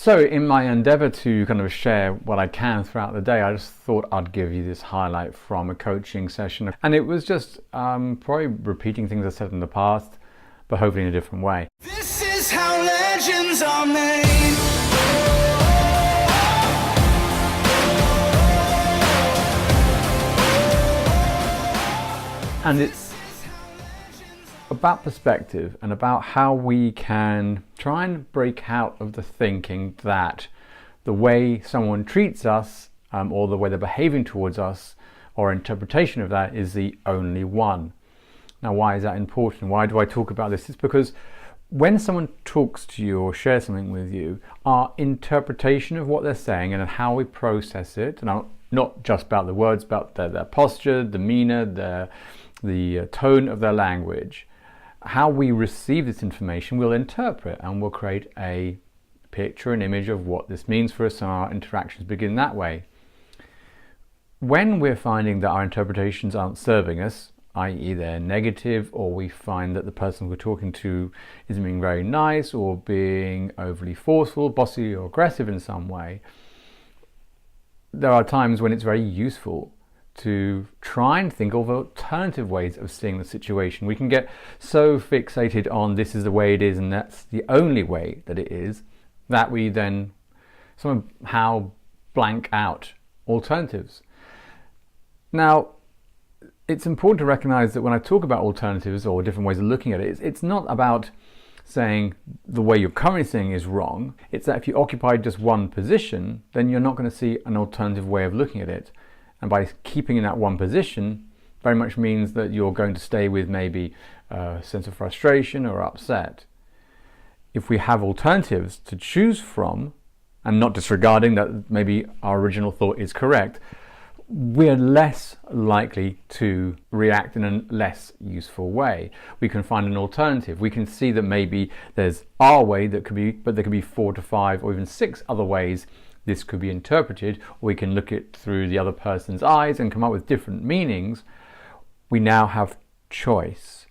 So in my endeavour to kind of share what I can throughout the day, I just thought I'd give you this highlight from a coaching session. And it was just probably repeating things I said in the past, but hopefully in a different way. This is how legends are made. And it's about perspective and about how we can try and break out of the thinking that the way someone treats us or the way they're behaving towards us or interpretation of that is the only one. Now, why is that important? Why do I talk about this? It's because when someone talks to you or shares something with you, our interpretation of what they're saying and how we process it, and not just about the words, about their posture, demeanor, the tone of their language, how we receive this information, we'll interpret and we'll create a picture, an image of what this means for us, and our interactions begin that way. When we're finding that our interpretations aren't serving us, i.e. they're negative, or we find that the person we're talking to isn't being very nice or being overly forceful, bossy or aggressive in some way, there are times when it's very useful to try and think of alternative ways of seeing the situation. We can get so fixated on this is the way it is and that's the only way that it is, that we then somehow blank out alternatives. Now, it's important to recognize that when I talk about alternatives or different ways of looking at it, it's not about saying the way you're currently seeing is wrong. It's that if you occupy just one position, then you're not going to see an alternative way of looking at it. And by keeping in that one position, very much means that you're going to stay with maybe a sense of frustration or upset. If we have alternatives to choose from, and not disregarding that maybe our original thought is correct, we're less likely to react in a less useful way. We can find an alternative. We can see that maybe there's our way that could be, but there could be 4 to 5 or even 6 other ways this could be interpreted, or we can look at it through the other person's eyes and come up with different meanings. We now have choice.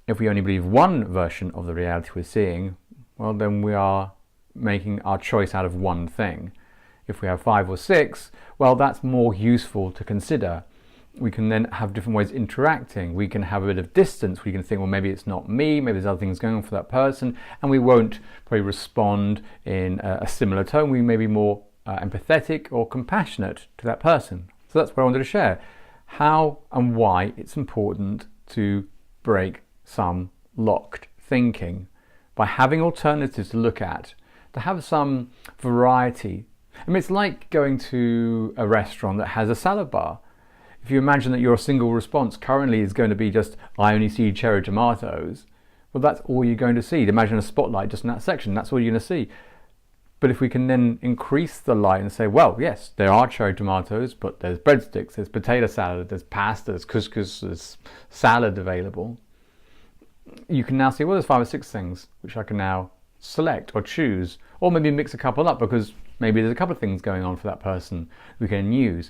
If we only believe one version of the reality we're seeing, well, then we are making our choice out of one thing. If we have 5 or 6, well, that's more useful to consider. We can then have different ways of interacting. We can have a bit of distance. We can think, well, maybe it's not me, maybe there's other things going on for that person, and we won't probably respond in a similar tone. We may be more empathetic or compassionate to that person. So that's what I wanted to share. How and why it's important to break some locked thinking by having alternatives to look at, to have some variety. I mean, it's like going to a restaurant that has a salad bar. If you imagine that your single response currently is going to be just, I only see cherry tomatoes, well, that's all you're going to see. Imagine a spotlight just in that section, that's all you're going to see. But if we can then increase the light and say, well, yes, there are cherry tomatoes, but there's breadsticks, there's potato salad, there's pasta, there's couscous, there's salad available, you can now see, well, there's 5 or 6 things which I can now select or choose, or maybe mix a couple up because maybe there's a couple of things going on for that person we can use.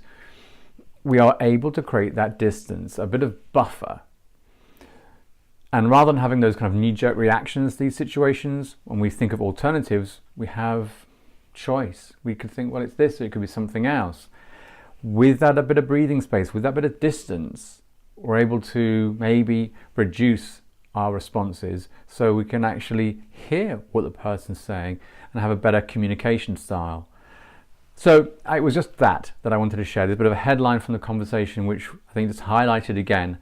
We are able to create that distance, a bit of buffer. And rather than having those kind of knee-jerk reactions to these situations, when we think of alternatives, we have choice. We could think, well, it's this, or it could be something else. With that a bit of breathing space, with that bit of distance, we're able to maybe reduce our responses so we can actually hear what the person's saying and have a better communication style. So it was just that I wanted to share. There's a bit of a headline from the conversation which I think just highlighted again.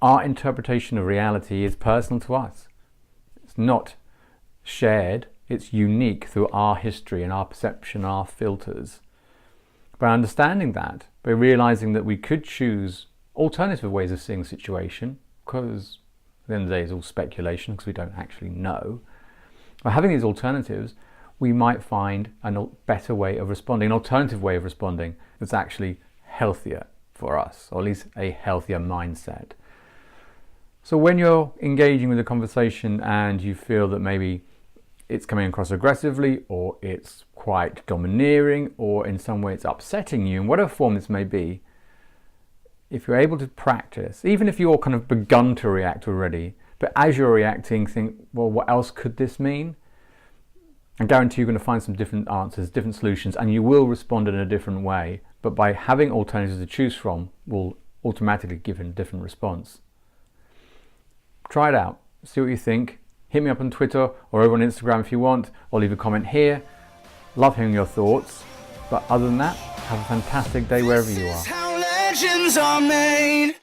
Our interpretation of reality is personal to us. It's not shared, it's unique through our history and our perception, our filters. By understanding that, by realizing that we could choose alternative ways of seeing the situation, because at the end of the day it's all speculation because we don't actually know. By having these alternatives, we might find a better way of responding, an alternative way of responding that's actually healthier for us, or at least a healthier mindset. So when you're engaging with a conversation and you feel that maybe it's coming across aggressively, or it's quite domineering, or in some way it's upsetting you, in whatever form this may be, if you're able to practice, even if you're kind of begun to react already, but as you're reacting, think, well, what else could this mean? I guarantee you're going to find some different answers, different solutions, and you will respond in a different way. But by having alternatives to choose from will automatically give you a different response. Try it out, see what you think. Hit me up on Twitter or over on Instagram if you want, or leave a comment here. Love hearing your thoughts. But other than that, have a fantastic day wherever you are. This is how legends are made.